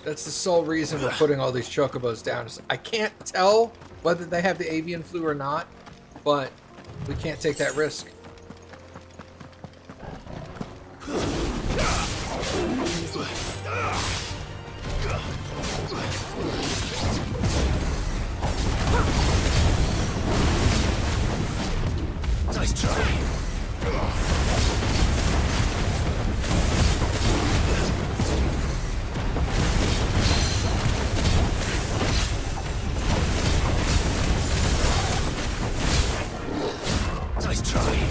That's the sole reason we're putting all these chocobos down. I can't tell whether they have the avian flu or not, but we can't take that risk. Nice try. Nice try.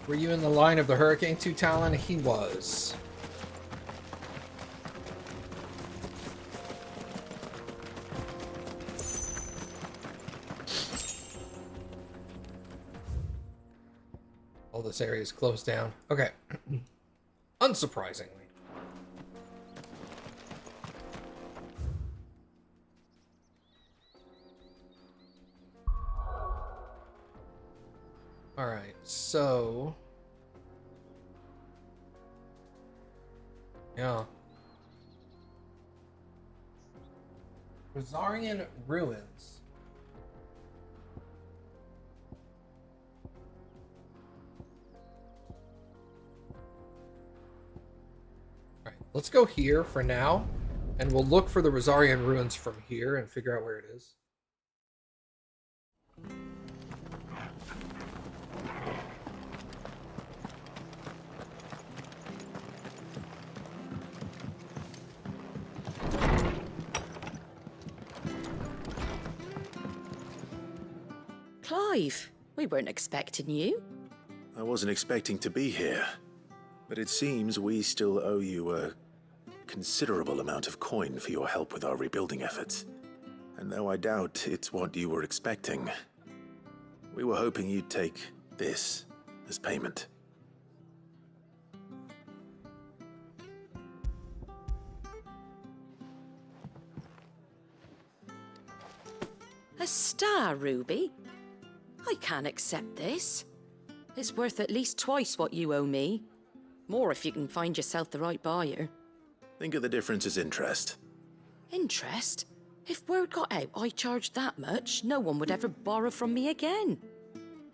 Were you in the line of the Hurricane 2 Talon? He was. All this area is closed down. Okay. Unsurprisingly. Alright, so... yeah. Rosarian Ruins. Alright, let's go here for now, and we'll look for the Rosarian Ruins from here and figure out where it is. Clive, we weren't expecting you. I wasn't expecting to be here, but it seems we still owe you a considerable amount of coin for your help with our rebuilding efforts. And though I doubt it's what you were expecting, we were hoping you'd take this as payment. A star ruby? I can't accept this. It's worth at least twice what you owe me. More if you can find yourself the right buyer. Think of the difference as interest. Interest? If word got out I charged that much, no one would ever borrow from me again.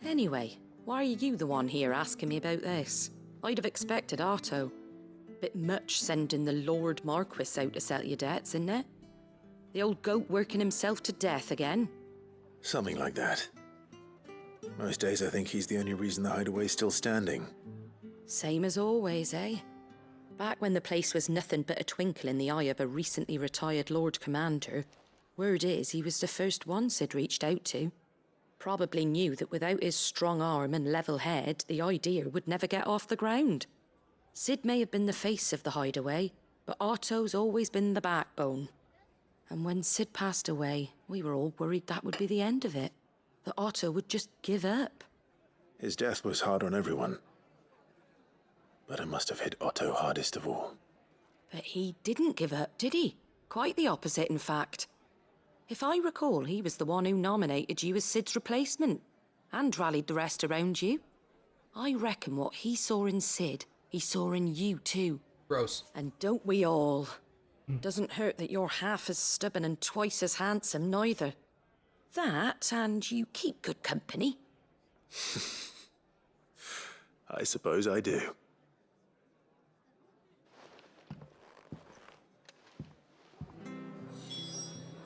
Anyway, why are you the one here asking me about this? I'd have expected Otto. Bit much sending the Lord Marquis out to settle your debts, isn't it? The old goat working himself to death again? Something like that. Most days I think he's the only reason the hideaway's still standing. Same as always, eh? Back when the place was nothing but a twinkle in the eye of a recently retired Lord Commander, word is he was the first one Sid reached out to. Probably knew that without his strong arm and level head, the idea would never get off the ground. Sid may have been the face of the hideaway, but Otto's always been the backbone. And when Sid passed away, we were all worried that would be the end of it. That Otto would just give up. His death was hard on everyone. But it must have hit Otto hardest of all. But he didn't give up, did he? Quite the opposite, in fact. If I recall, he was the one who nominated you as Sid's replacement, and rallied the rest around you. I reckon what he saw in Sid, he saw in you too. Gross. And don't we all? Doesn't hurt that you're half as stubborn and twice as handsome, neither. That, and you keep good company. I suppose I do.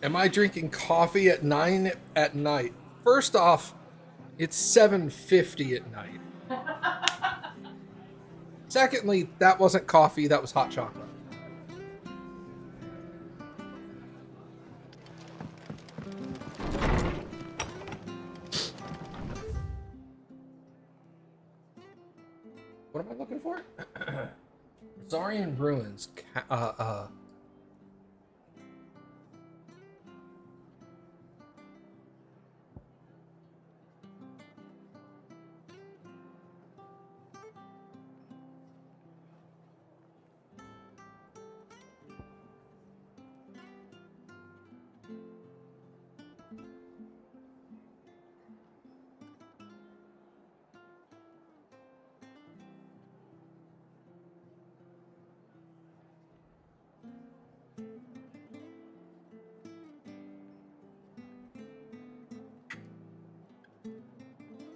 Am I drinking coffee at 9 at night? First off, it's 7:50 at night. Secondly, that wasn't coffee, that was hot chocolate. What am I looking for? Rosarian Ruins.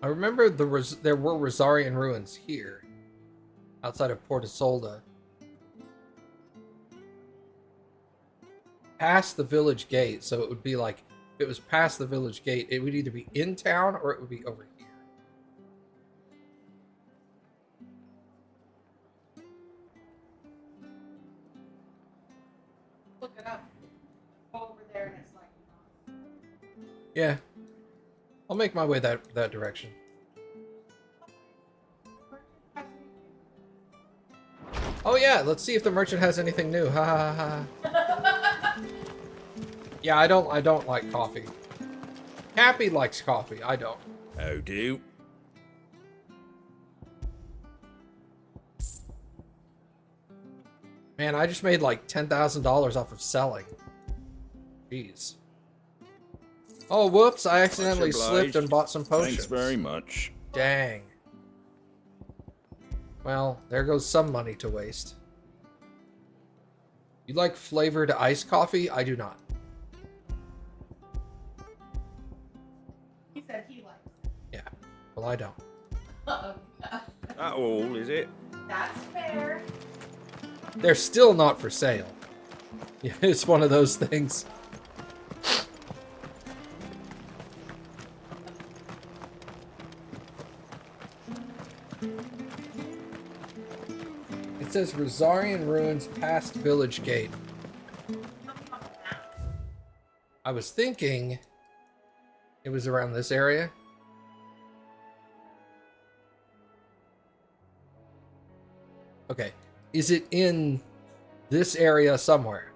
I remember there were Rosarian ruins here, outside of Port Isolde. Past the village gate, so it would be like, if it was past the village gate, it would either be in town or it would be over here. Look it up. Go over there and it's like... Yeah. I'll make my way that direction. Oh yeah, let's see if the merchant has anything new. Ha ha ha. Yeah, I don't like coffee. Cappy likes coffee. I don't. How do? Man, I just made like $10,000 off of selling. Jeez. Oh, whoops, I accidentally slipped and bought some potions. Thanks very much. Dang. Well, there goes some money to waste. You like flavored iced coffee? I do not. He said he likes Yeah. Well, I don't. it. That all, is it? That's fair. They're still not for sale. Yeah, it's one of those things. It says Rosarian Ruins past Village Gate. I was thinking it was around this area. Okay. Is it in this area somewhere?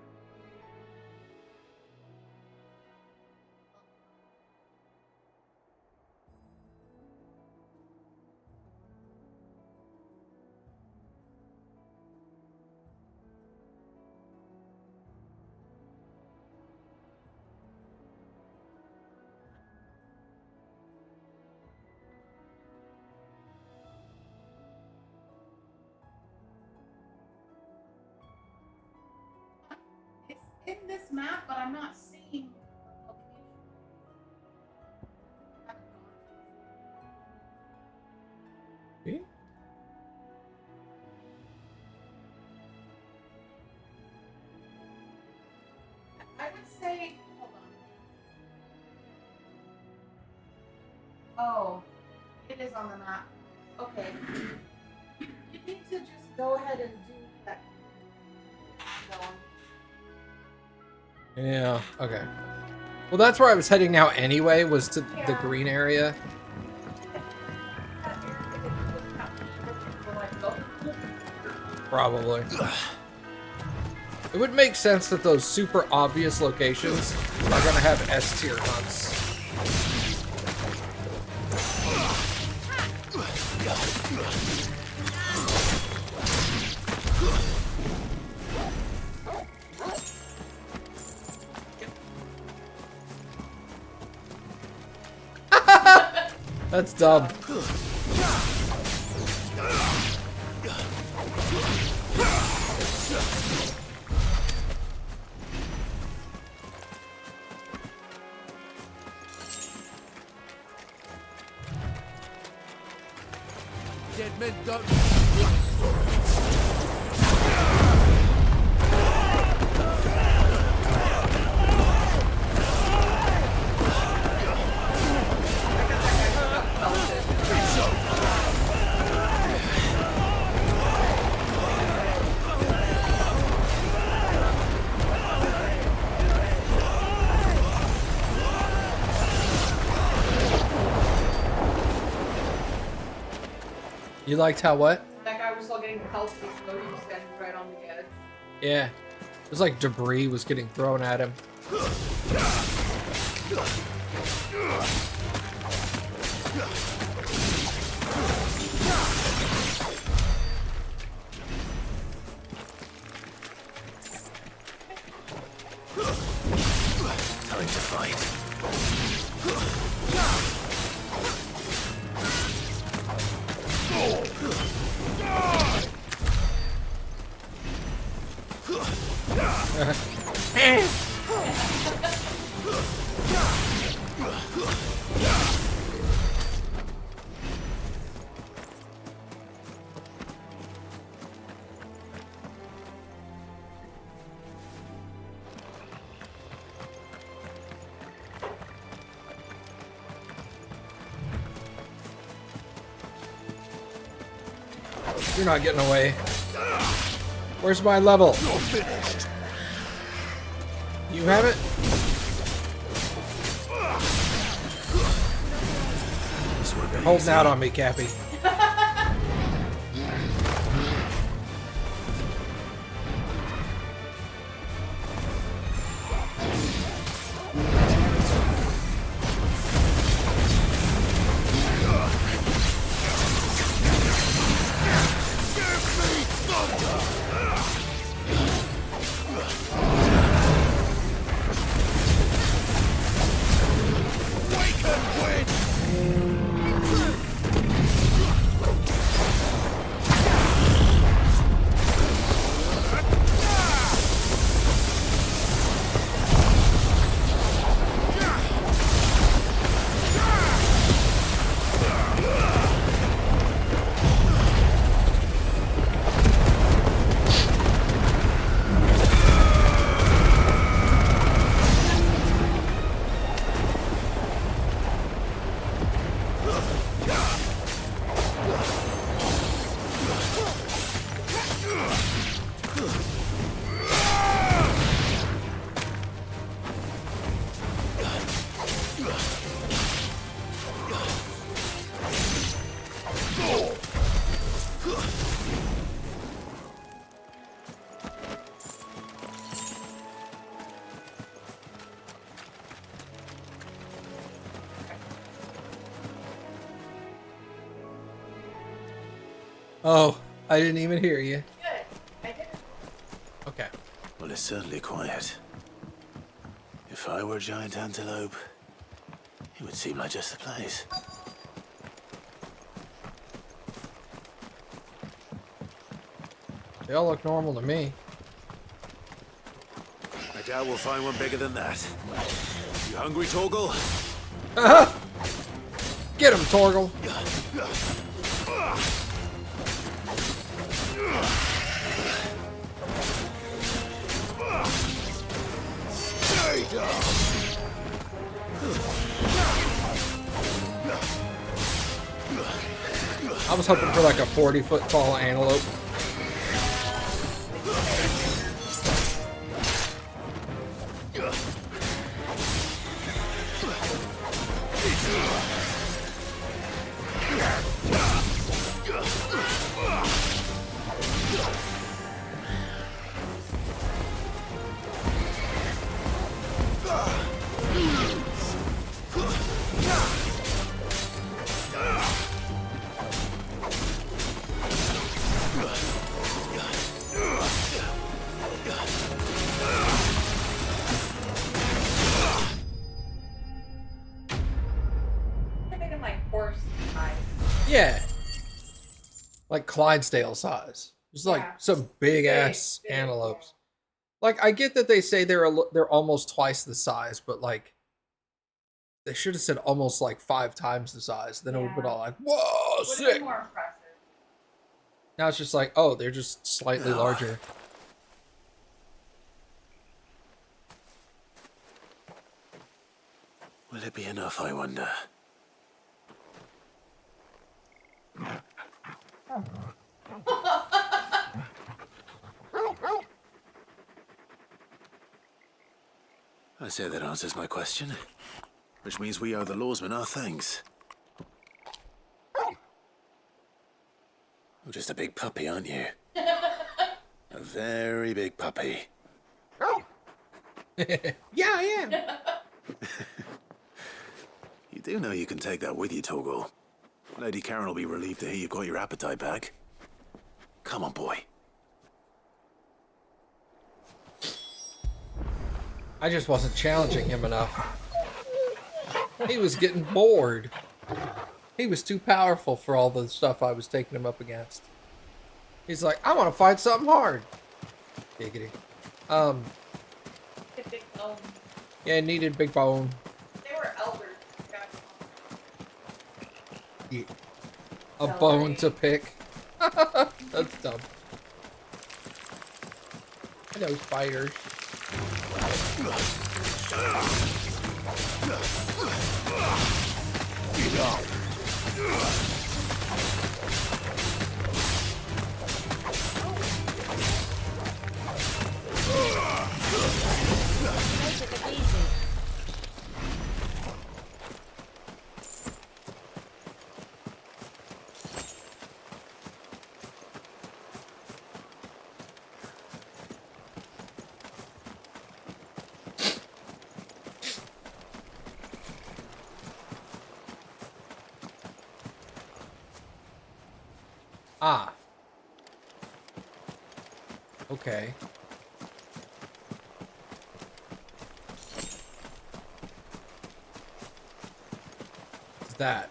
It's in this map, but I'm not seeing the location. See? I would say, hold on. Oh, it is on the map. Okay. You need to just go ahead and do that. Yeah, okay. Well, that's where I was heading now anyway, was to the green area. Probably. It would make sense that those super obvious locations are gonna have S-tier hunts. That's dumb. Dead men don't... You liked how what? That guy was still getting healthy, so he was standing right on the edge. Yeah. It was like debris was getting thrown at him. Time to fight. You're not getting away. Where's my level? You have it? You're holding out on me, Cappy. Oh, I didn't even hear you. Good. I did it. Okay. Well, it's certainly quiet. If I were a giant antelope, it would seem like just the place. They all look normal to me. I doubt we'll find one bigger than that. You hungry, Torgal? Get him, Torgal. I was hoping for like a 40-foot tall antelope. I made him like horse size. Yeah. Like Clydesdale size. It's like Yeah. some big ass Big, antelopes. Like, I get that they say they're almost twice the size, but like they should have said almost like 5 times the size. Then it would have been all like, whoa, Would have sick. been more impressive. Now it's just like, oh, they're just slightly larger. Will it be enough, I wonder? I say that answers my question. Which means we owe the lawsmen our thanks. You're just a big puppy, aren't you? A very big puppy. Yeah, I am. You do know you can take that with you, Torgal. Lady Karen will be relieved to hear you've got your appetite back. Come on, boy. I just wasn't challenging him enough. He was getting bored. He was too powerful for all the stuff I was taking him up against. He's like, I want to fight something hard. Giggity. Big bone. Yeah, I needed big bone. They were elders. Yeah. A bone to pick. That's dumb. I know spiders. Ah. Okay. What's that?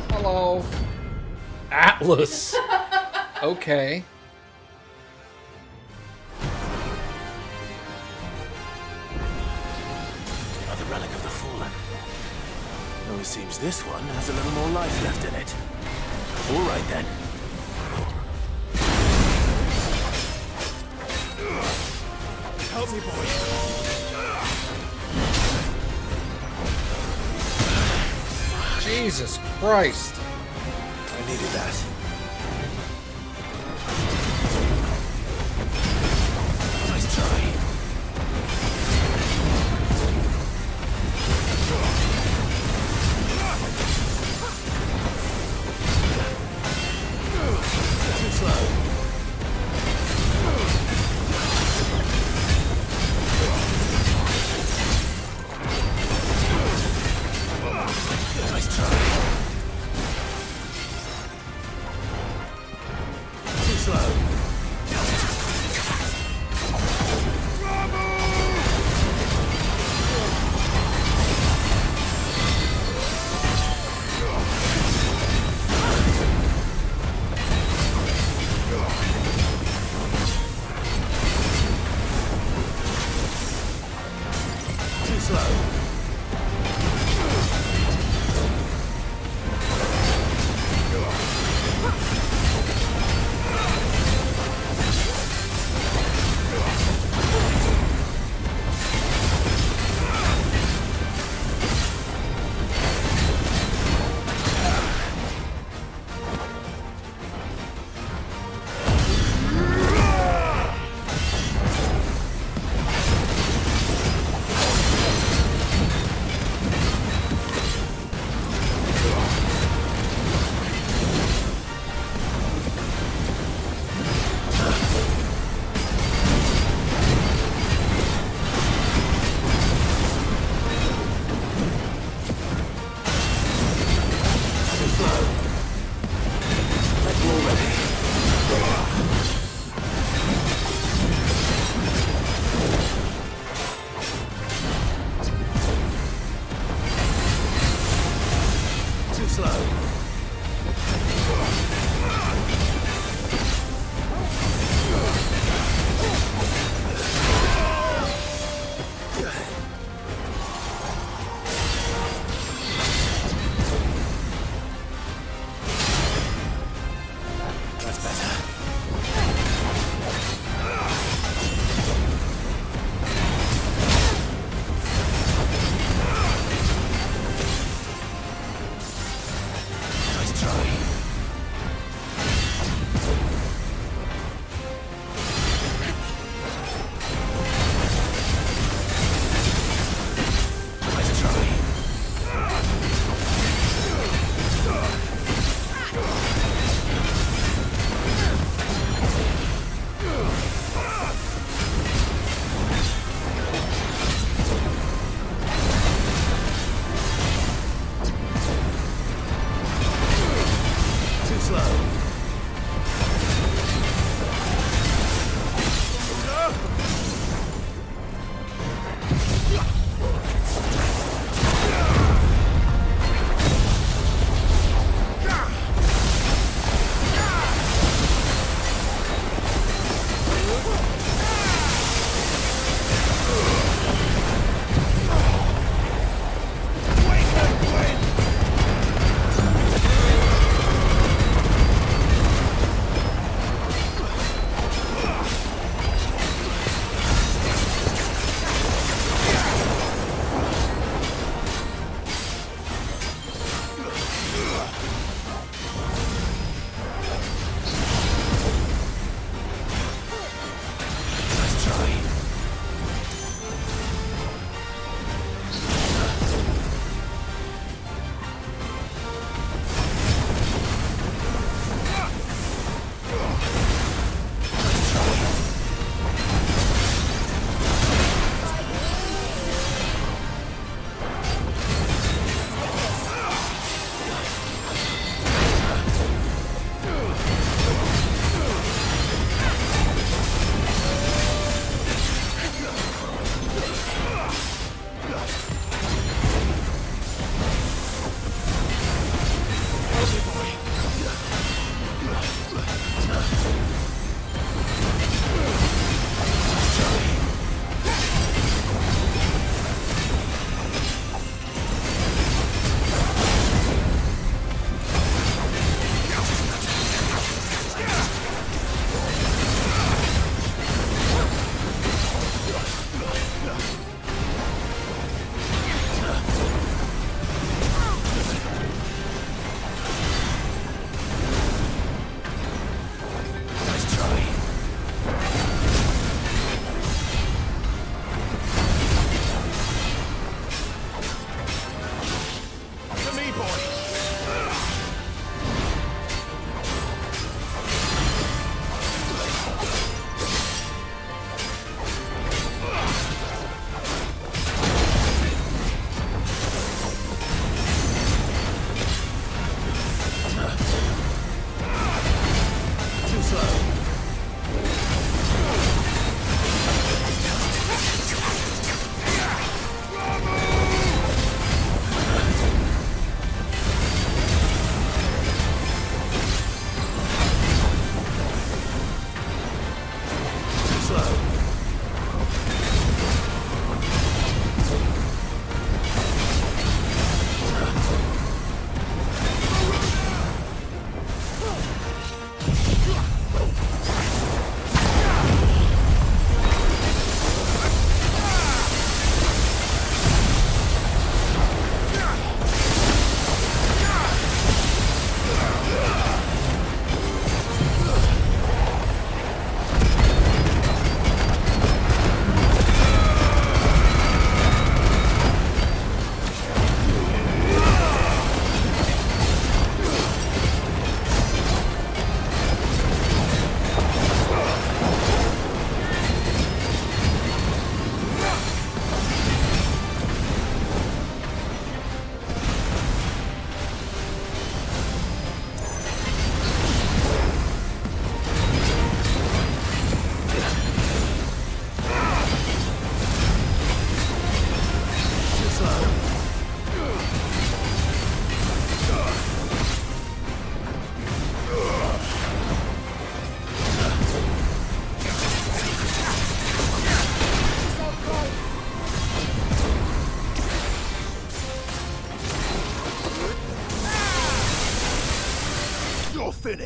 Hello. Atlas. Okay. Another relic of the fallen. Oh, it seems this one has a little more life left in it. All right, then. Help me, boy. Jesus Christ. I needed that. Nice try. Too slow. Nice try. Too slow. Too slow.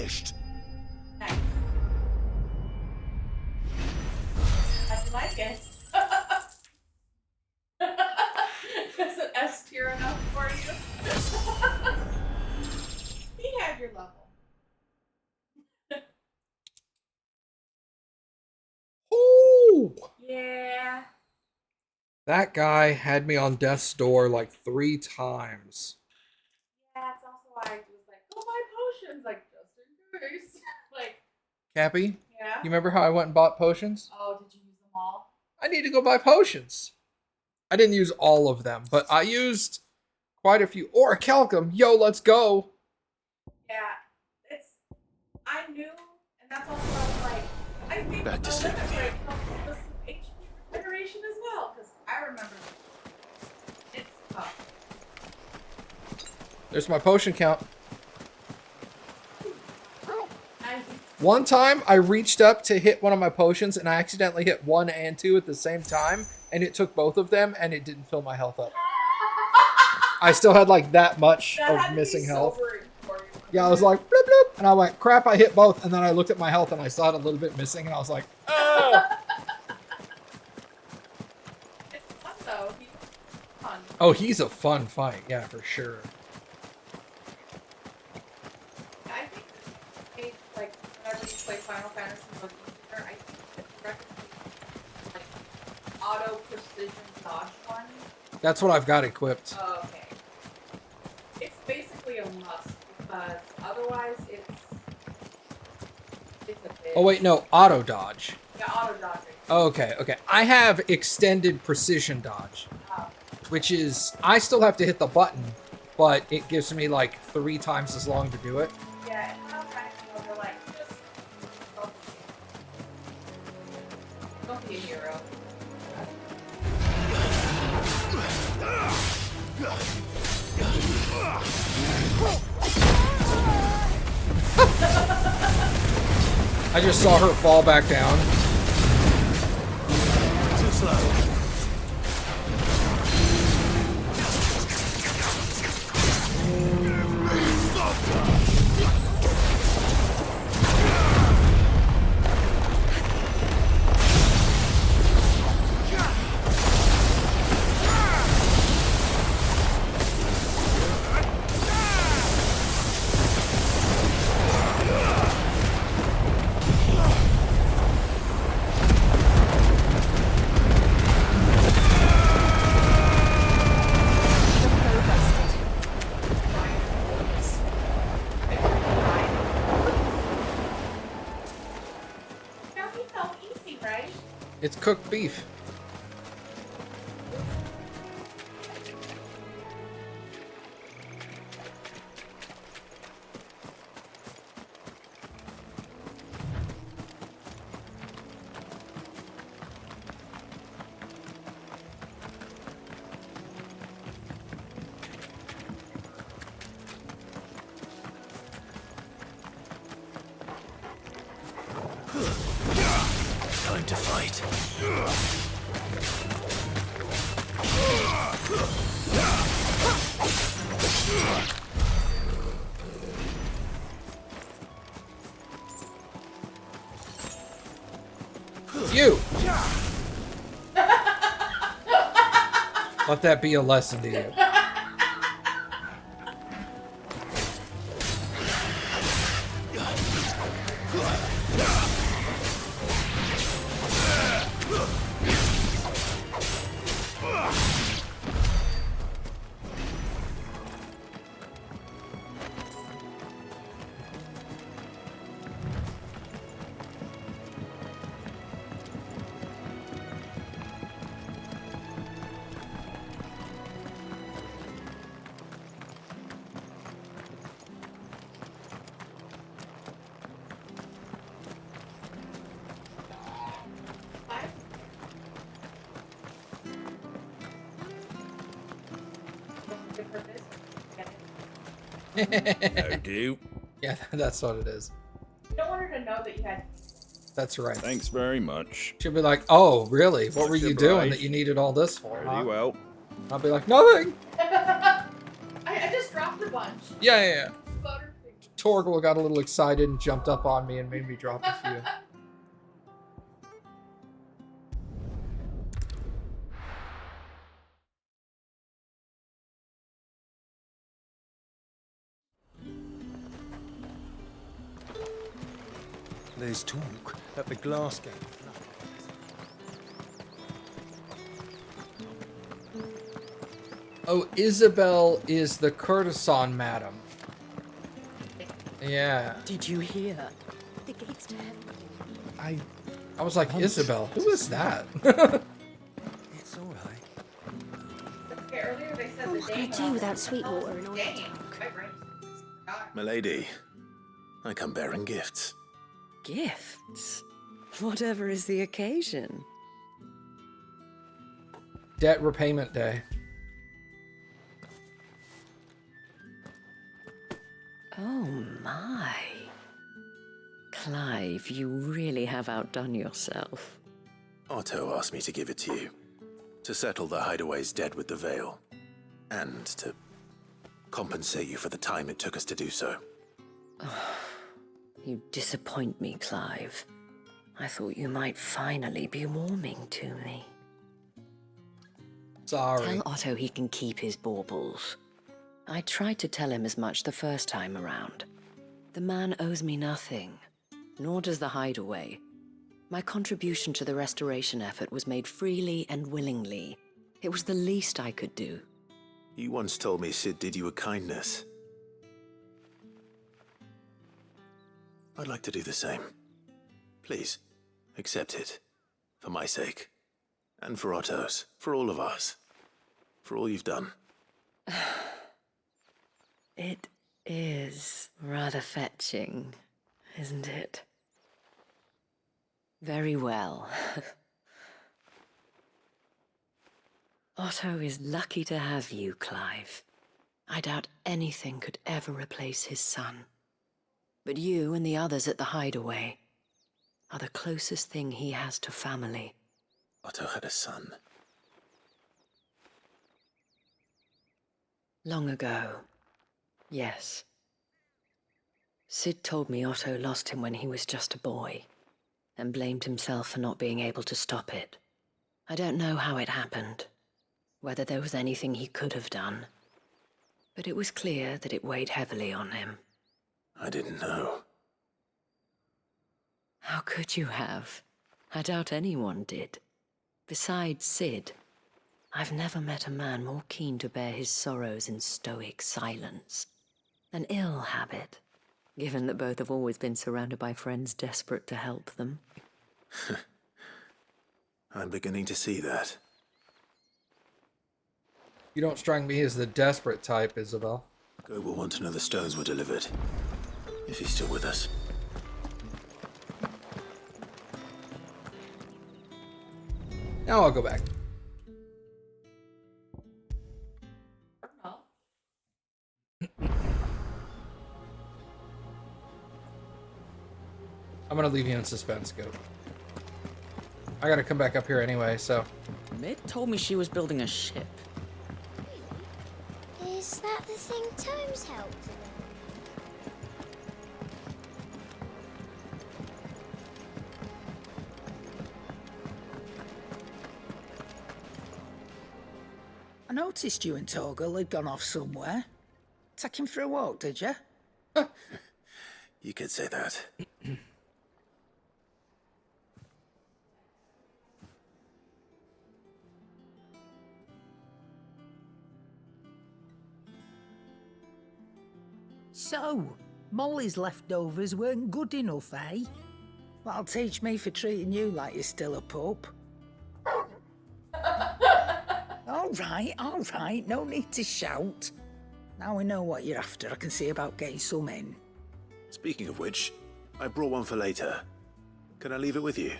finished. Nice. How'd you like it? Is it S tier enough for you? He had your level. Ooh! Yeah. That guy had me on death's door like 3 times. Yeah, it's also why I was like, go buy potions, like, just in case. Like, Cappy, yeah. you remember how I went and bought potions? Oh, did you use them all? I need to go buy potions. I didn't use all of them, but I used quite a few. Orichalcum, yo, let's go. Yeah. I knew, and that's also why I was like, I think Back to the sleep limit with break helps with some HP regeneration as well, because I remember it's tough. There's my potion count. I One time, I reached up to hit one of my potions, and I accidentally hit 1 and 2 at the same time, and it took both of them, and it didn't fill my health up. I still had like that much that had of to missing be health. sobering for you. Yeah, I was like, bloop, bloop, and I went, crap, I hit both, and then I looked at my health, and I saw it a little bit missing, and I was like, oh! It's fun though. He's fun. Oh, he's a fun fight, yeah, for sure. I think it makes, like, whenever you play Final Fantasy look easier, I think that you recommend, like, auto precision dodge one. That's what I've got equipped. Oh, okay. It's basically a must, because otherwise it's a bit. Oh, wait, no, auto dodge. Yeah, auto dodging. Okay, okay. I have extended precision dodge, Oh. which is, I still have to hit the button, but it gives me like 3 times as long to do it. Yeah, and Final Fantasy, they're like, just don't be a hero. I just saw her fall back down. Too slow. Now he felt easy, right? It's cooked beef. Time to fight. You! Let that be a lesson to you. Five? Good for this. Get it? No do. Yeah, that's what it is. You don't want her to know that you had. That's right. Thanks very much. She'll be like, oh, really? What were Much you doing obliged. that you needed all this for? Very Huh? well. I'll be like, nothing! I just dropped a bunch. Yeah, yeah, yeah. Butterfinger. Torgal got a little excited and jumped up on me and made me drop a few. There's talk that the glass gate. Oh, Isabel is the courtesan madam. Yeah. Did you hear? The gates to heaven. I was like, Isabel, who is that? It's all right. Okay, earlier they said What the can I Dane do office. without Sweetwater and all that Dane. talk? My brain's forgot. Milady, I come bearing gifts. Gifts? Whatever is the occasion. Debt repayment day. Oh my. Clive, you really have outdone yourself. Otto asked me to give it to you, to settle the Hideaway's debt with the Veil, and to compensate you for the time it took us to do so. You disappoint me, Clive. I thought you might finally be warming to me. Sorry. Tell Otto he can keep his baubles. I tried to tell him as much the first time around. The man owes me nothing, nor does the Hideaway. My contribution to the restoration effort was made freely and willingly. It was the least I could do. You once told me Sid did you a kindness. I'd like to do the same. Please, accept it. For my sake. And for Otto's. For all of us. For all you've done. It is rather fetching, isn't it? Very well. Otto is lucky to have you, Clive. I doubt anything could ever replace his son. But you and the others at the Hideaway are the closest thing he has to family. Otto had a son. Long ago, yes. Sid told me Otto lost him when he was just a boy, and blamed himself for not being able to stop it. I don't know how it happened, whether there was anything he could have done, but it was clear that it weighed heavily on him. I didn't know. How could you have? I doubt anyone did. Besides Sid, I've never met a man more keen to bear his sorrows in stoic silence. An ill habit, given that both have always been surrounded by friends desperate to help them. I'm beginning to see that. You don't strike me as the desperate type, Isabel. Go will want to know the stones were delivered. If he's still with us. Now I'll go back. I'm gonna leave you in suspense, Goat. I gotta come back up here anyway, so. Mick told me she was building a ship. Is that the thing Tomes helped? I noticed you and Torgal had gone off somewhere. Take him for a walk, did you? You could say that. So, Molly's leftovers weren't good enough, eh? That'll teach me for treating you like you're still a pup. All right, no need to shout. Now we know what you're after, I can see about getting some in. Speaking of which, I brought one for later. Can I leave it with you?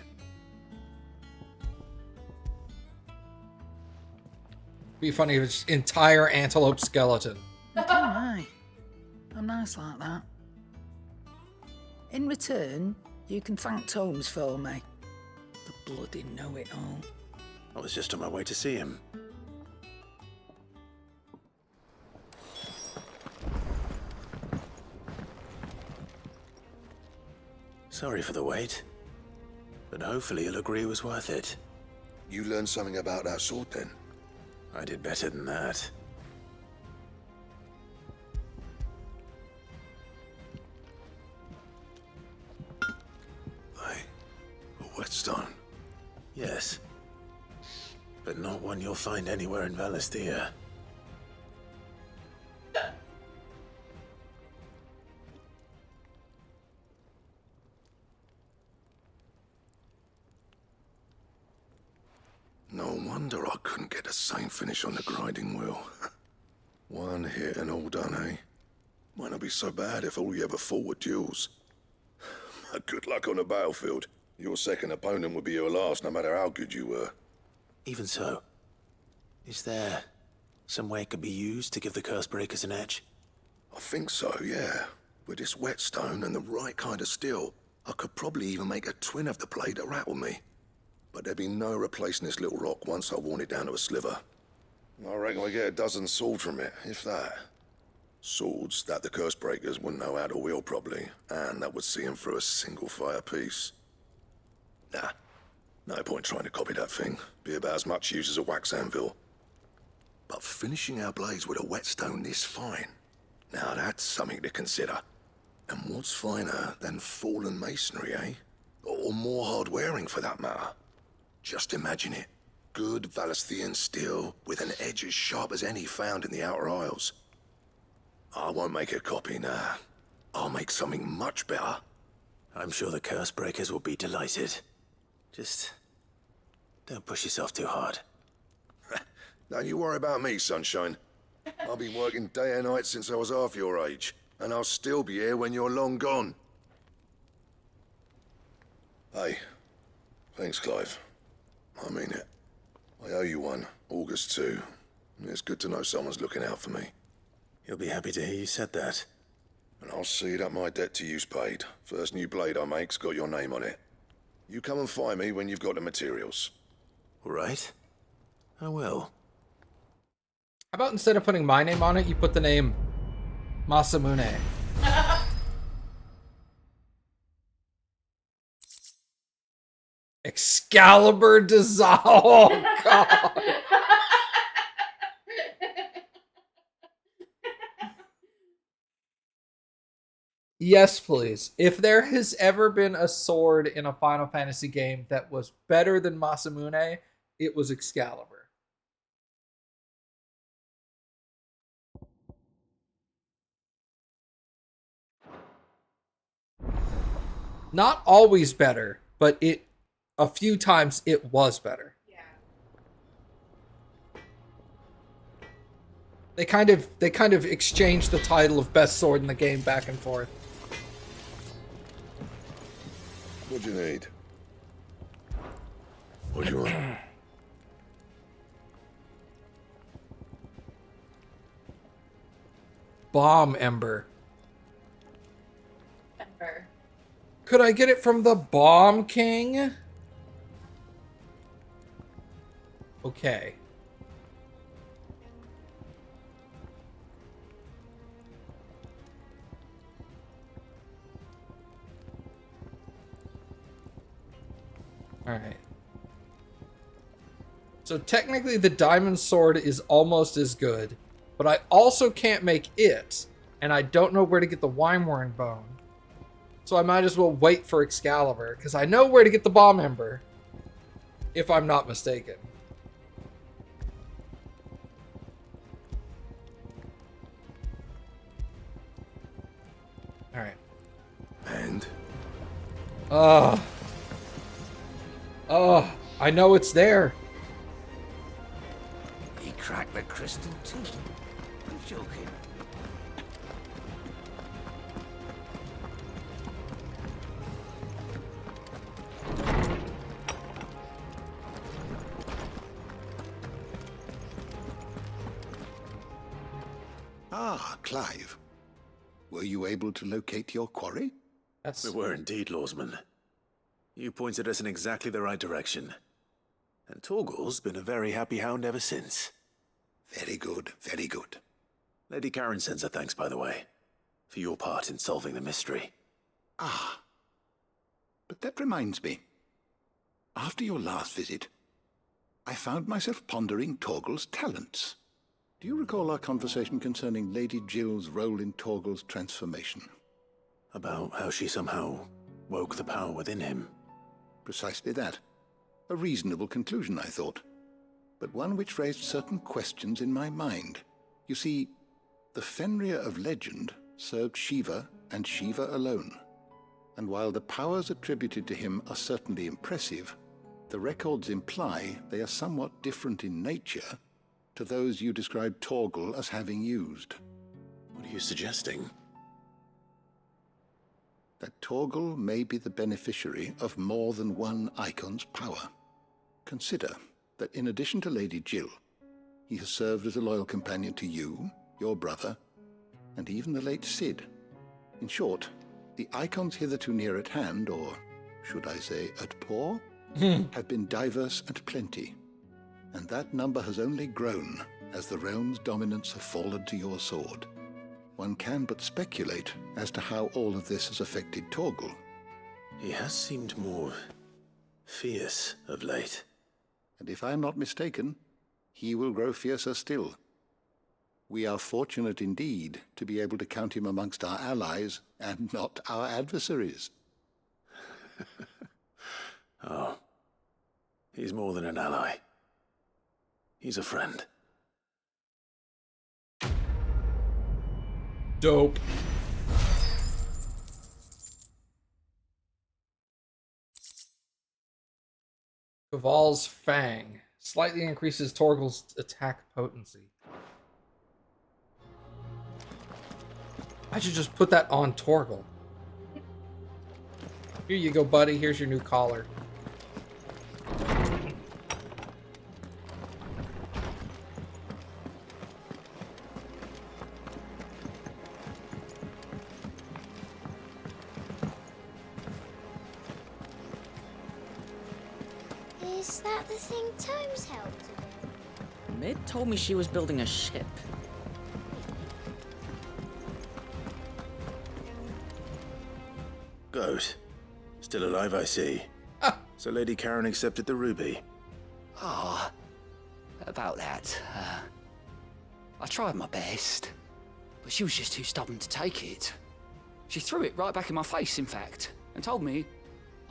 Be funny if it's entire antelope skeleton. Don't I? I'm nice like that. In return, you can thank Tomes for me. The bloody know-it-all. I was just on my way to see him. Sorry for the wait. But hopefully you'll agree it was worth it. You learned something about that sword then? I did better than that. Hey, a whetstone? Yes. But not one you'll find anywhere in Valisthea. No wonder I couldn't get the same finish on the grinding wheel. One hit and all done, eh? Might not be so bad if all you ever fought were duels. Good luck on the battlefield. Your second opponent would be your last, no matter how good you were. Even so, is there some way it could be used to give the curse breakers an edge? I think so, yeah. With this whetstone and the right kind of steel, I could probably even make a twin of the blade that rattled me. But there'd be no replacing this little rock once I worn it down to a sliver. I reckon we get a dozen swords from it, if that. Swords that the curse breakers wouldn't know how to wield properly, and that would see them through a single fire piece. Nah, no point trying to copy that thing. Be about as much use as a wax anvil. But finishing our blades with a whetstone this fine, now that's something to consider. And what's finer than fallen masonry, eh? Or more hard-wearing, for that matter. Just imagine it. Good Valisthean steel with an edge as sharp as any found in the Outer Isles. I won't make a copy, nah. I'll make something much better. I'm sure the curse breakers will be delighted. Just don't push yourself too hard. Don't you worry about me, sunshine. I've been working day and night since I was half your age, and I'll still be here when you're long gone. Hey, thanks, Clive. I mean it. I owe you one, August too. It's good to know someone's looking out for me. You'll be happy to hear you said that. And I'll see that my debt to you's paid. First new blade I make's got your name on it. You come and find me when you've got the materials. All right. I will. How about instead of putting my name on it, you put the name Masamune? Excalibur dissolve. Oh, God. Yes, please. If there has ever been a sword in a Final Fantasy game that was better than Masamune, it was Excalibur. Not always better, but a few times it was better. Yeah. They kind of exchanged the title of best sword in the game back and forth. What do you need? What do you want? Bomb Ember. Ember. Could I get it from the Bomb King? Okay. Alright. So technically the diamond sword is almost as good, but I also can't make it, and I don't know where to get the Wineworn bone. So I might as well wait for Excalibur, because I know where to get the Bomb Ember, if I'm not mistaken. Alright. And? Oh, I know it's there. He cracked the crystal too. I'm joking. Ah, Clive. Were you able to locate your quarry? That's We were indeed, Lawsman. You pointed us in exactly the right direction. And Torgal's been a very happy hound ever since. Very good, very good. Lady Karen sends her thanks, by the way, for your part in solving the mystery. Ah, But that reminds me. After your last visit, I found myself pondering Torgal's talents. Do you recall our conversation concerning Lady Jill's role in Torgal's transformation? About how she somehow woke the power within him. Precisely that. A reasonable conclusion, I thought, but one which raised certain questions in my mind. You see, the Fenrir of legend served Shiva and Shiva alone, and while the powers attributed to him are certainly impressive, the records imply they are somewhat different in nature to those you described Torgal as having used. What are you suggesting? That Torgal may be the beneficiary of more than one icon's power. Consider that in addition to Lady Jill, he has served as a loyal companion to you, your brother, and even the late Cid. In short, the icons hitherto near at hand, or should I say at paw, have been diverse and plenty, and that number has only grown as the realm's dominance have fallen to your sword. One can but speculate as to how all of this has affected Torgal. He has seemed more fierce of late. And if I am not mistaken, he will grow fiercer still. We are fortunate indeed to be able to count him amongst our allies and not our adversaries. Oh, he's more than an ally. He's a friend. Dope. Caval's Fang slightly increases Torgal's attack potency. I should just put that on Torgal. Here you go, buddy. Here's your new collar. Is that the thing Tomes helped with? Mid told me she was building a ship. Goat. Still alive, I see. So Lady Karen accepted the ruby. Ah, about that. I tried my best, but she was just too stubborn to take it. She threw it right back in my face, in fact, and told me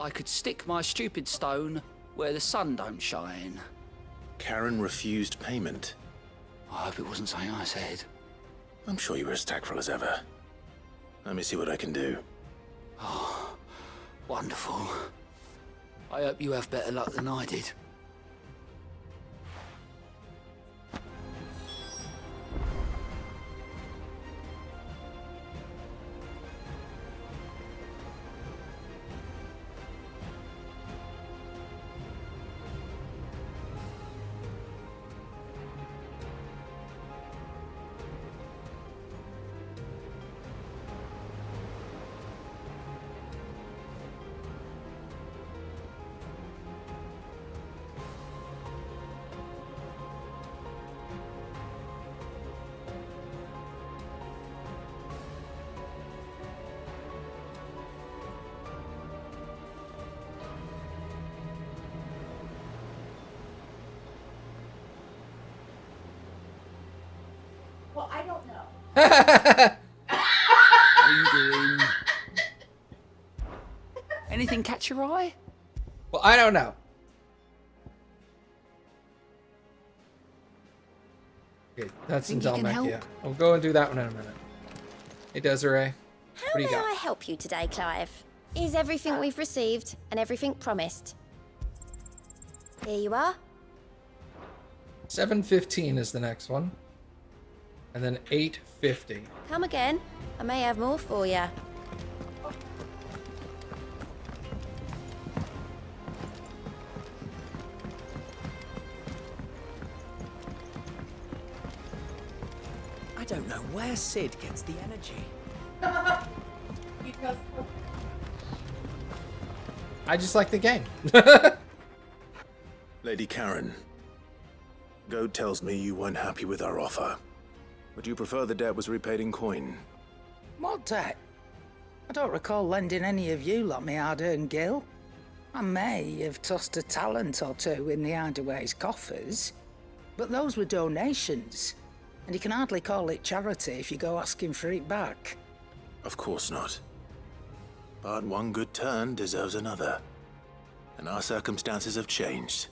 I could stick my stupid stone where the sun don't shine. Karen refused payment. I hope it wasn't something I said. I'm sure you were as tactful as ever. Let me see what I can do. Oh, wonderful. I hope you have better luck than I did. Well, I don't know. How you doing? Anything catch your eye? Well, I don't know. Okay, that's in Think you can Delmec, yeah. help? We'll go and do that one in a minute. Hey, Desiree. How What do you may got? I help you today, Clive? Is everything we've received and everything promised? Here you are. 7:15 is the next one. And then 8:50. Come again. I may have more for you. I don't know where Cid gets the energy. Because I just like the game. Lady Karen, Goat tells me you weren't happy with our offer. Would you prefer the debt was repaid in coin? What debt? I don't recall lending any of you lot me hard-earned gil. I may have tossed a talent or two in the Hideaway's coffers, but those were donations, and you can hardly call it charity if you go asking for it back. Of course not. But one good turn deserves another. And our circumstances have changed.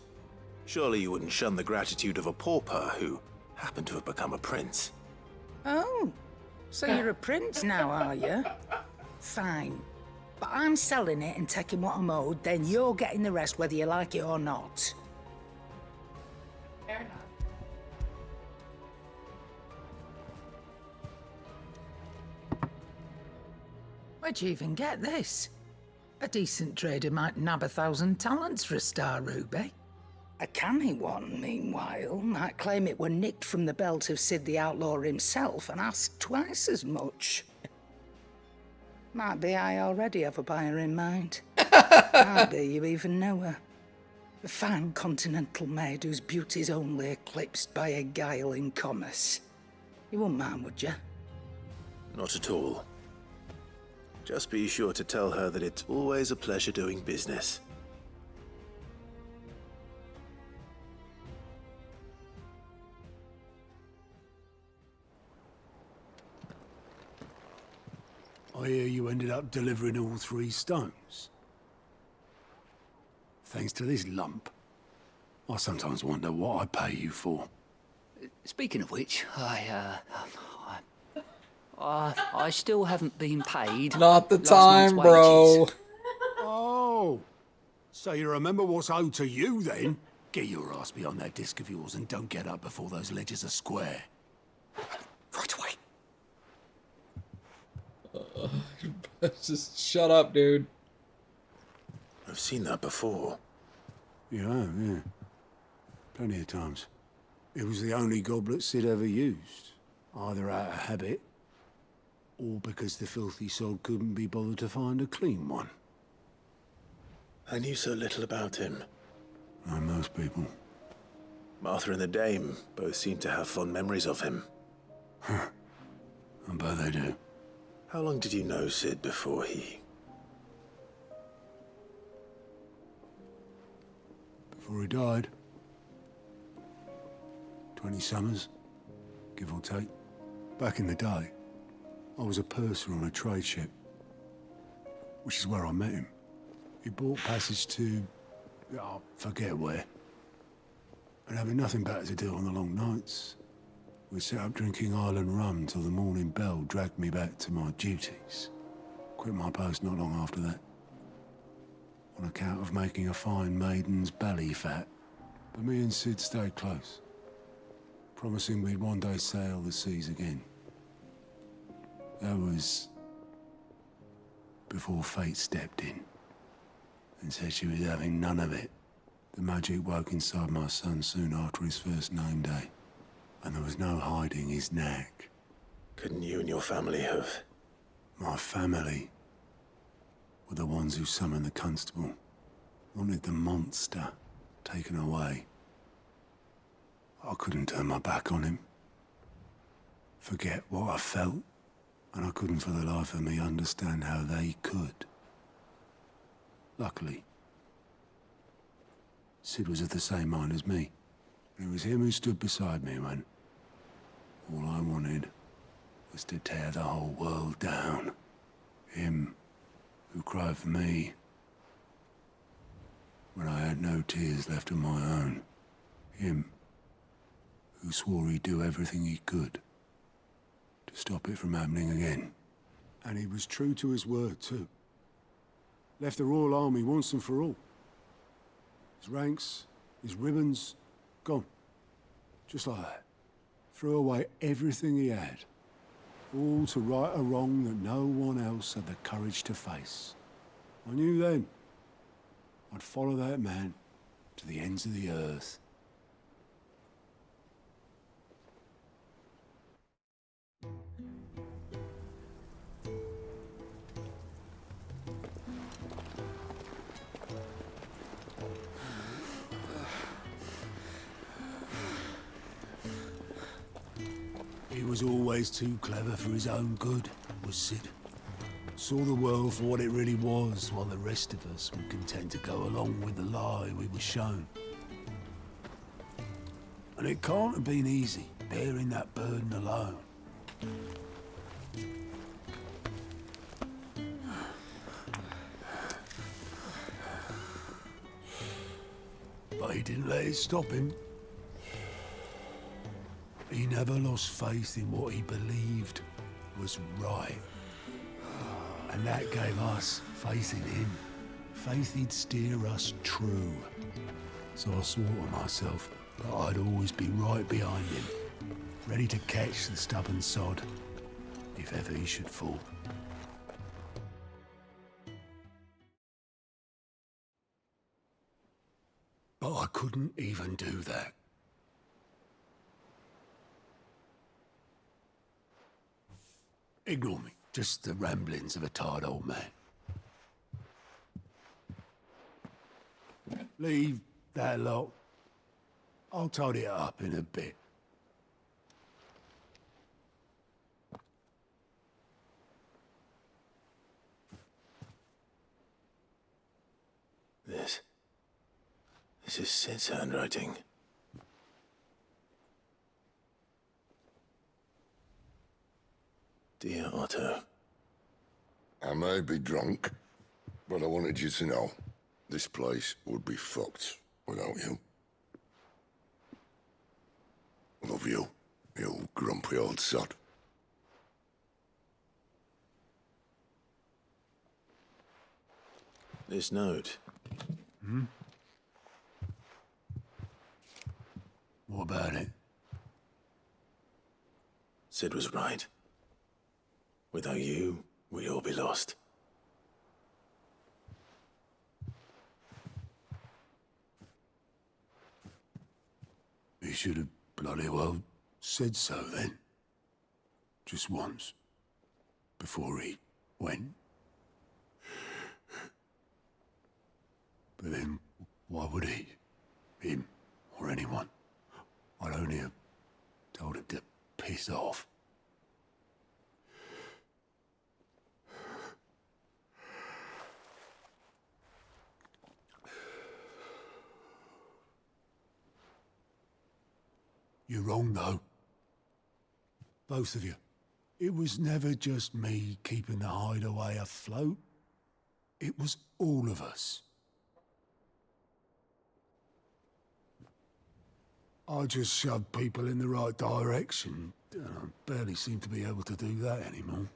Surely you wouldn't shun the gratitude of a pauper who happened to have become a prince. Oh, so you're a prince now, are you? Fine. But I'm selling it and taking what I'm owed, then you're getting the rest whether you like it or not. Fair enough. Where'd you even get this? A decent trader might nab 1,000 talents for a star ruby. A canny one, meanwhile, might claim it were nicked from the belt of Sid the Outlaw himself and ask twice as much. Might be I already have a buyer in mind. Might be you even know her. A fine continental maid whose beauty's only eclipsed by a guile in commerce. You wouldn't mind, would you? Not at all. Just be sure to tell her that it's always a pleasure doing business. I hear you ended up delivering all 3 stones. Thanks to this lump. I sometimes wonder what I pay you for. Speaking of which, I still haven't been paid. Not the last time, month's bro. wages. Oh, so you remember what's owed to you then? Get your ass behind that disc of yours and don't get up before those ledgers are square. Right away. Just shut up, dude. I've seen that before. You have, yeah. Plenty of times. It was the only goblet Sid ever used. Either out of habit, or because the filthy sod couldn't be bothered to find a clean one. I knew so little about him. Like most people. Martha and the Dame both seem to have fond memories of him. I bet they do. How long did you know Sid before he... Before he died. 20 summers, give or take. Back in the day, I was a purser on a trade ship, which is where I met him. He bought passage to... I forget where. And having nothing better to do on the long nights, we set up drinking island rum till the morning bell dragged me back to my duties. Quit my post not long after that, on account of making a fine maiden's belly fat. But me and Sid stayed close, promising we'd one day sail the seas again. That was before fate stepped in and said she was having none of it. The magic woke inside my son soon after his first name day, and there was no hiding his knack. Couldn't you and your family have... My family were the ones who summoned the constable, wanted the monster taken away. I couldn't turn my back on him, forget what I felt, and I couldn't for the life of me understand how they could. Luckily, Sid was of the same mind as me. It was him who stood beside me when all I wanted was to tear the whole world down. Him who cried for me when I had no tears left of my own. Him who swore he'd do everything he could to stop it from happening again. And he was true to his word, too. Left the Royal Army once and for all. His ranks, his ribbons, gone. Just like that. Threw away everything he had. All to right a wrong that no one else had the courage to face. I knew then I'd follow that man to the ends of the earth. He was always too clever for his own good, was Sid. Saw the world for what it really was, while the rest of us were content to go along with the lie we were shown. And it can't have been easy, bearing that burden alone. But he didn't let it stop him. He never lost faith in what he believed was right. And that gave us faith in him. Faith he'd steer us true. So I swore to myself that I'd always be right behind him, ready to catch the stubborn sod, if ever he should fall. But I couldn't even do that. Ignore me. Just the ramblings of a tired old man. Leave that lot. I'll tidy it up in a bit. This is Sid's handwriting. Dear Otto. I may be drunk, but I wanted you to know this place would be fucked without you. Love you, you grumpy old sod. This note. Hmm? What about it? Sid was right. Without you, we'd all be lost. He should have bloody well said so then. Just once. Before he went. But then, why would he? Him, or anyone? I'd only have told him to piss off. You're wrong, though. Both of you. It was never just me keeping the hideaway afloat. It was all of us. I just shoved people in the right direction, and I barely seem to be able to do that anymore.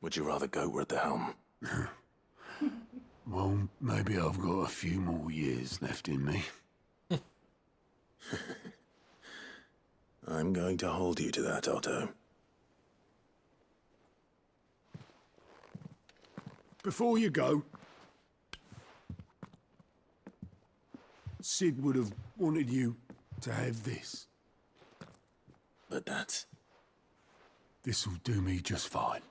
Would you rather go at the helm? Well, maybe I've got a few more years left in me. I'm going to hold you to that, Otto. Before you go, Sid would have wanted you to have this. But that's... This'll do me just fine.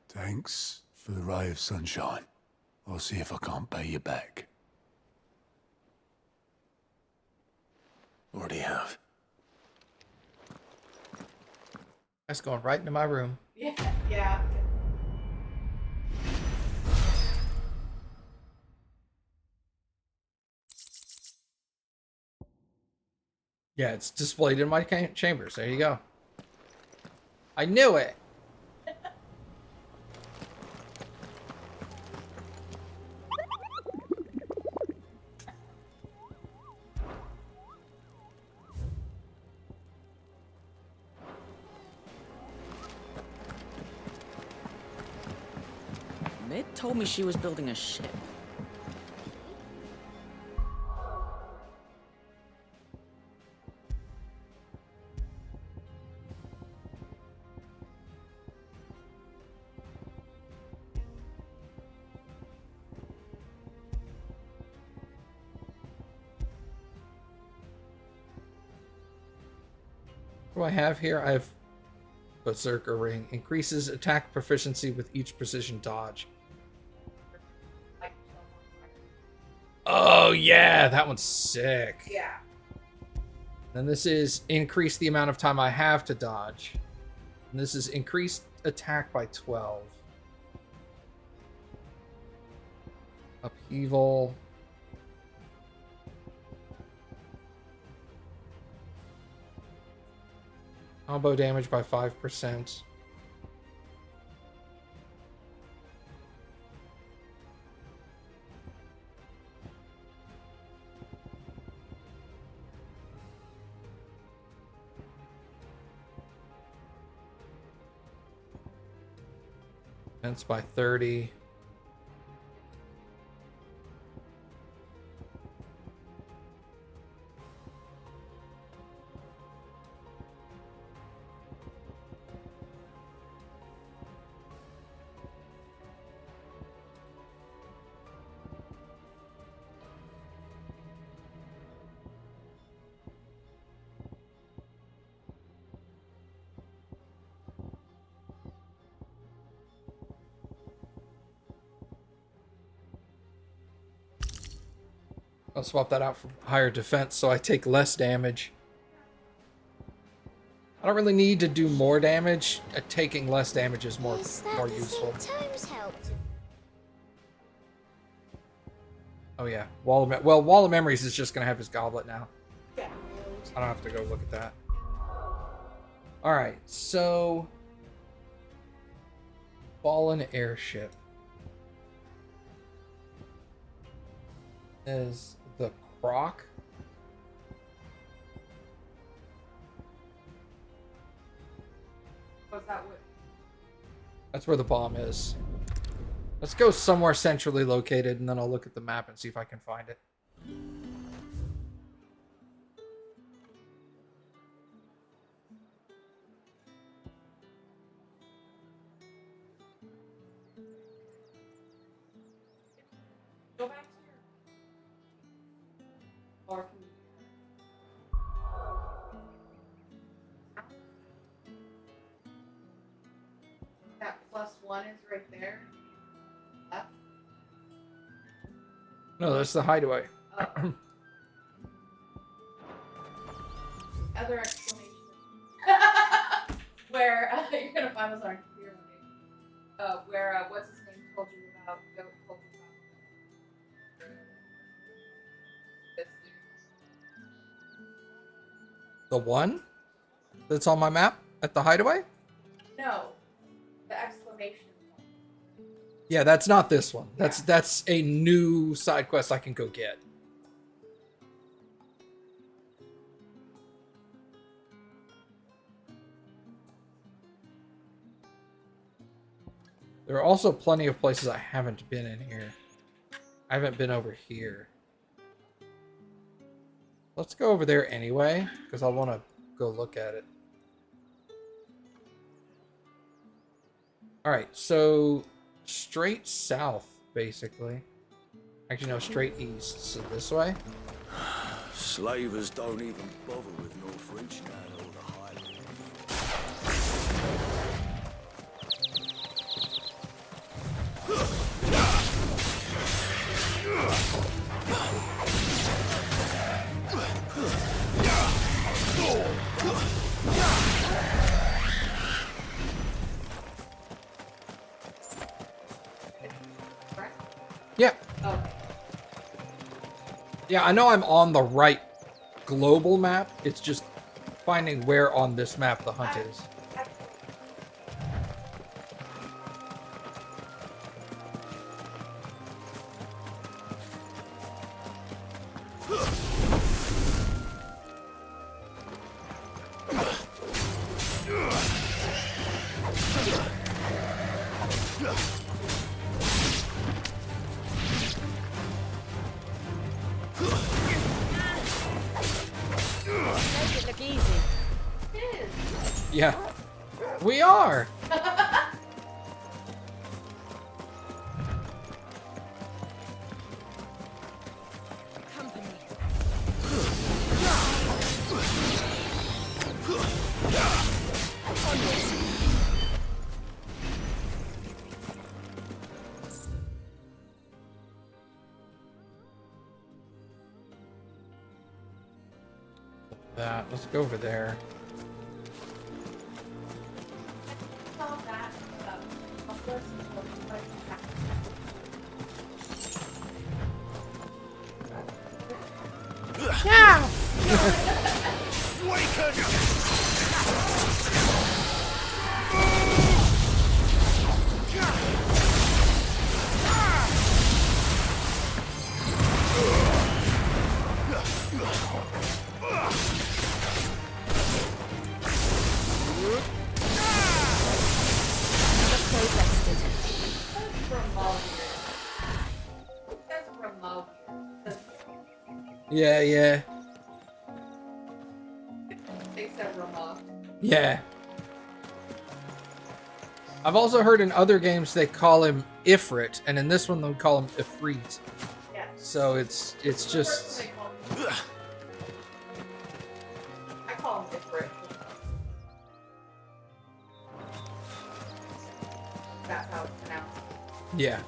Thanks for the ray of sunshine. I'll see if I can't pay you back. Already have. That's going right into my room. Yeah, yeah. Yeah, it's displayed in my chambers. There you go. I knew it. Mid told me she was building a ship. What do I have here? I have Berserker Ring. Increases attack proficiency with each precision dodge. Oh, yeah. That one's sick. Yeah. Then this is increase the amount of time I have to dodge. And this is increased attack by 12. Upheaval. Combo damage by 5%. Defense by 30. I'll swap that out for higher defense so I take less damage. I don't really need to do more damage. Taking less damage is more useful. Oh yeah, Wall of Memories is just gonna have his goblet now. Yeah. I don't have to go look at that. All right, so fallen airship is the Croc. What's that? That's where the bomb is. Let's go somewhere centrally located, and then I'll look at the map and see if I can find it. Go back to your... Or can you... That +1 is right there. Left. No, that's the hideaway. Oh. Other explanation. Where you're gonna find this on our computer one day. Where what's his name told you about this dude. The one that's on my map at the hideaway? No, the exclamation point. Yeah, that's not this one. That's a new side quest I can go get. There are also plenty of places I haven't been in here. I haven't been over here. Let's go over there anyway, because I want to go look at it. Alright, so straight south, basically. Actually, no, straight east. So this way. Slavers don't even bother with North Reach now, or the Highland. Yeah. Oh. Yeah, I know I'm on the right global map. It's just finding where on this map the hunt is. Make it look easy. Yeah. We are! Company. that. Let's go over there. Saw that, Yeah. Yeah, yeah. They said remote. Yeah. I've also heard in other games they call him Ifrit, and in this one they call him Ifrit. Yeah. So it's just. I call him different. That's how it's pronounced. Yeah.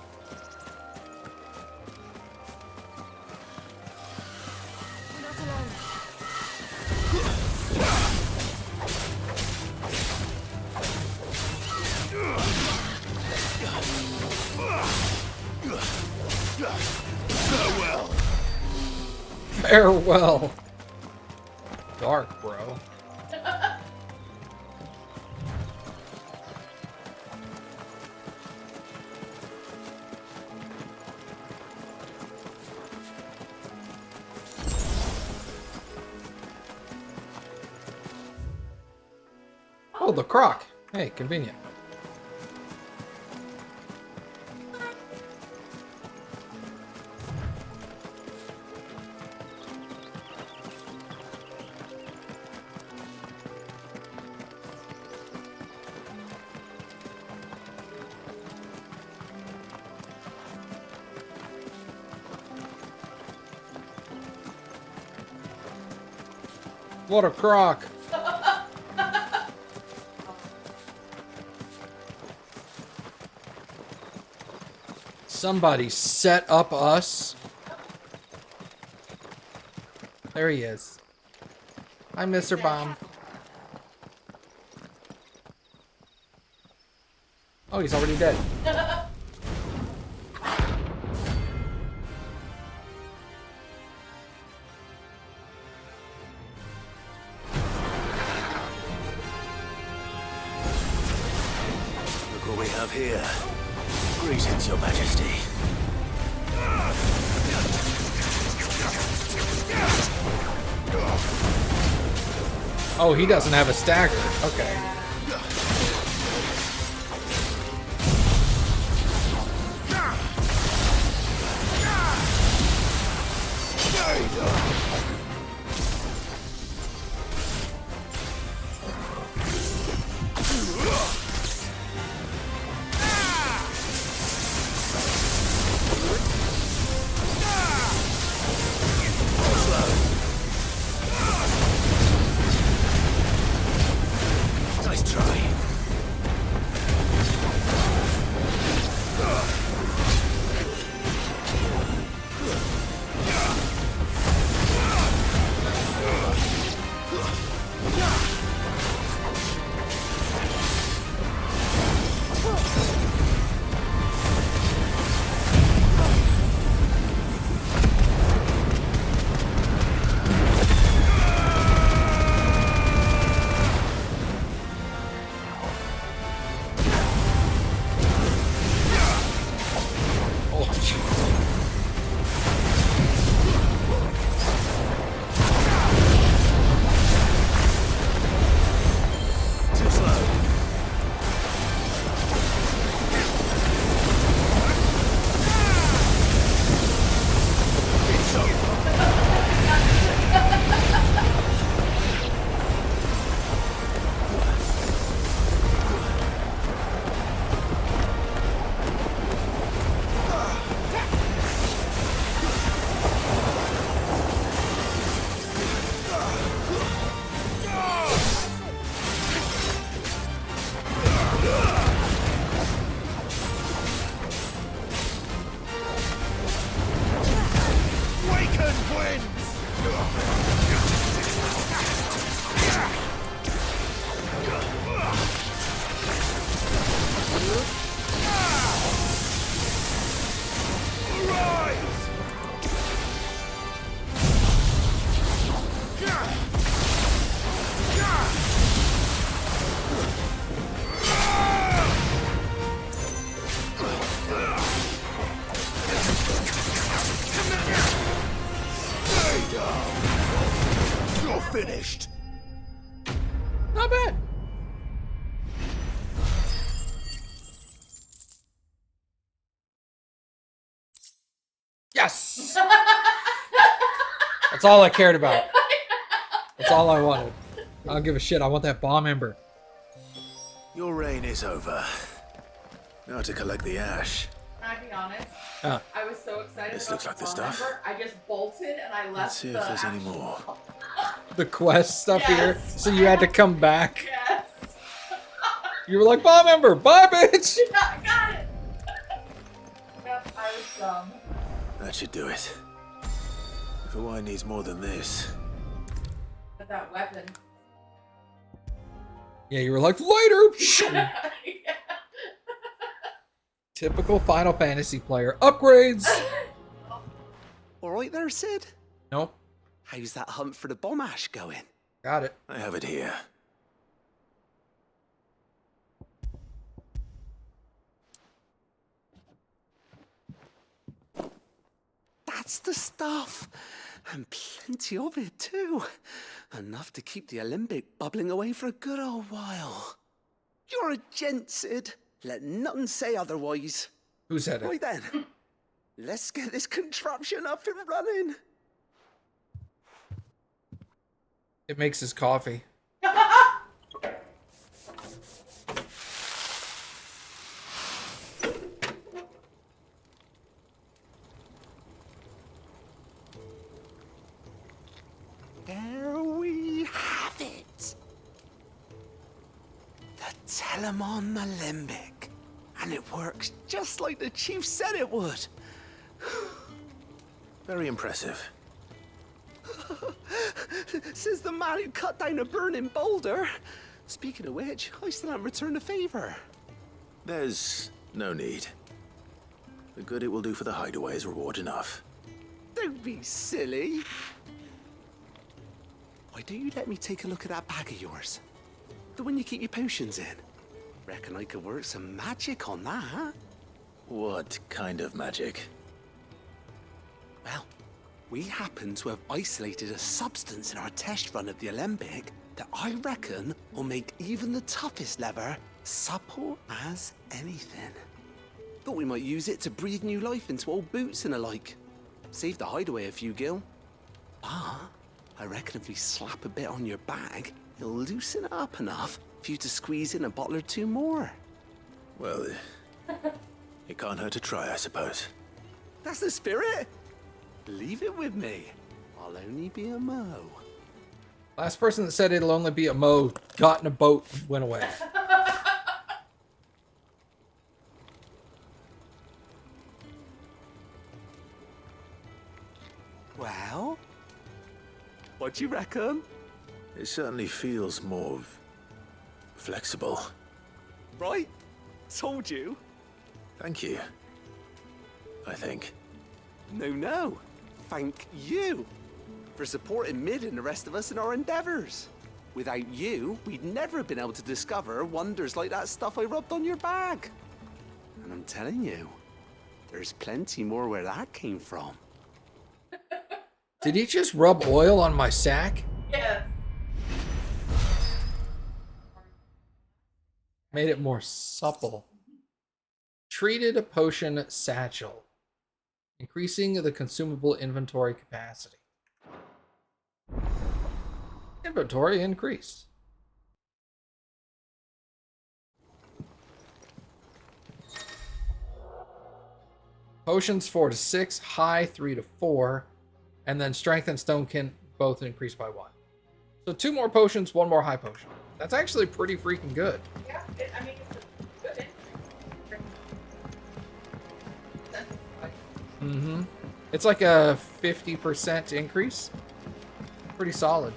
Farewell. Farewell. Dark, bro. Oh, the croc. Hey, convenient. What a croc. Somebody set up us. There he is. Hi, Mr. Bomb. Oh, he's already dead. Look what we have here. Greetings, Your Majesty. Oh, he doesn't have a stagger. Okay. Nice try. finished. Not bad. Yes! That's all I cared about. That's all I wanted. I don't give a shit. I want that bomb ember. Your reign is over. Now to collect the ash. Can I be honest? Huh. I was so excited. This about looks like the bomb stuff. ember, I just bolted and I left. Let's see if there's any actual- more. The quest stuff here. Yes. So you had to come back. Yes. You were like, bomb ember, bye, bitch! I got it. Yep, I was dumb. That should do it. If Hawaii needs more than this. But that weapon. Yeah, you were like, later! Yeah. Typical Final Fantasy player. Upgrades! All right there, Sid? Nope. How's that hunt for the bomb ash going? Got it. I have it here. That's the stuff. And plenty of it, too. Enough to keep the Olympic bubbling away for a good old while. You're a gent, Sid. Let nothing say otherwise. Who said it? Right then. Let's get this contraption up and running. It makes his coffee. There we have it. The Telemon Alembic. And it works just like the chief said it would. Very impressive. Says the man who cut down a burning boulder. Speaking of which, I still haven't returned the favor. There's no need. The good it will do for the hideaway is reward enough. Don't be silly. Why don't you let me take a look at that bag of yours? The one you keep your potions in. Reckon I could work some magic on that, huh? What kind of magic? Well, we happen to have isolated a substance in our test run of the Alembic that I reckon will make even the toughest lever supple as anything. Thought we might use it to breathe new life into old boots and the like. Save the hideaway a few gil. But I reckon if we slap a bit on your bag, it'll loosen it up enough for you to squeeze in a bottle or two more. Well, it can't hurt to try, I suppose. That's the spirit. Leave it with me. I'll only be a mo. Last person that said it'll only be a mo got in a boat and went away. Well, what do you reckon? It certainly feels more flexible. Right? Told you. Thank you. I think. No. Thank you for supporting Mid and the rest of us in our endeavors. Without you, we'd never have been able to discover wonders like that stuff I rubbed on your bag. And I'm telling you, there's plenty more where that came from. Did he just rub oil on my sack? Yes. Made it more supple. Treated potion satchel. Increasing the consumable inventory capacity. Inventory increased. Potions 4 to 6, high 3 to 4, and then strength and stone can both increase by 1. So 2 more potions, 1 more high potion. That's actually pretty freaking good. Yeah, I mean, it's a good entry. Mm-hmm. It's like a 50% increase. Pretty solid.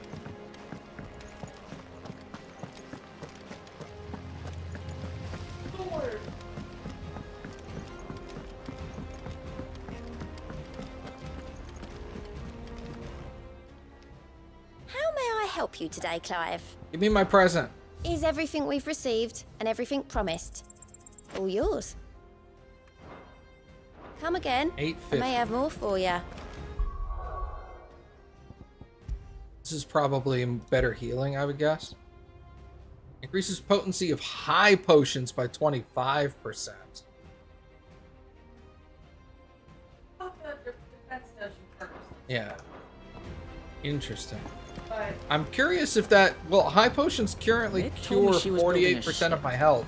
How may I help you today, Clive? Give me my present. Is everything we've received and everything promised all yours? Come again. I $8.50. may have more for you. This is probably better healing, I would guess. Increases potency of high potions by 25%. What the defense does you first. Yeah. Interesting. But I'm curious if that... Well, high potions currently Nick told me cure she was building a 48% of ship. my health.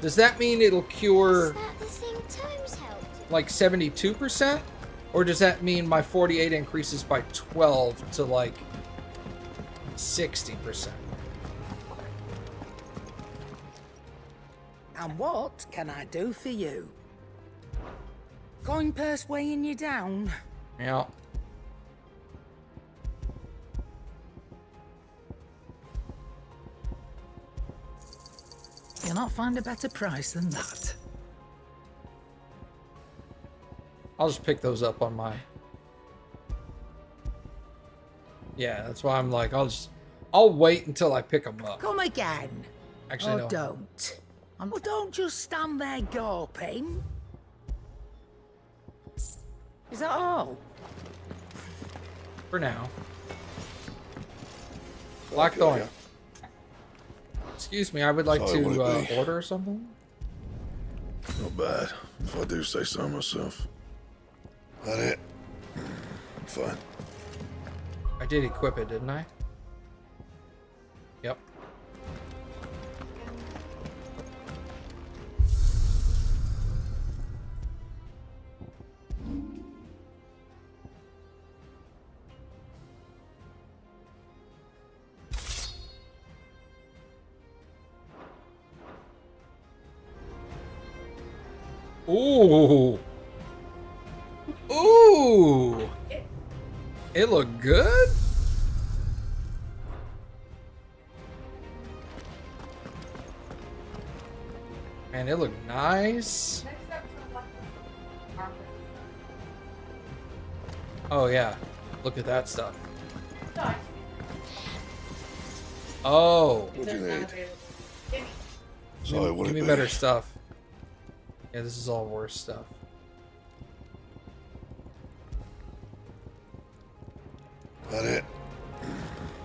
Does that mean it'll cure Is that the thing Tomes helped? like 72%? Or does that mean my 48 increases by 12 to like 60%? And what can I do for you? Coin purse weighing you down? Yeah. You'll not find a better price than that. I'll just pick those up on my... Yeah, that's why I'm like, I'll wait until I pick them up. Come again. Actually, Or no. don't. And don't just stand there gawping. Is that all? For now. Blackthorn. Excuse me, I would like Sorry, would it to be? order something. Not bad, if I do say so myself. That it? Fine. I did equip it, didn't I? Yep. Ooh. Ooh. It looked good? Man, it looked nice. next up to like armor. Oh yeah. Look at that stuff. Nice. Oh. What do There's you none need? available. Give me. Sorry, what Give it me be? better stuff. Yeah, this is all worse stuff. That it?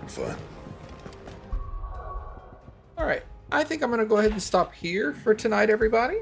Fine. All right. I think I'm going to go ahead and stop here for tonight, everybody.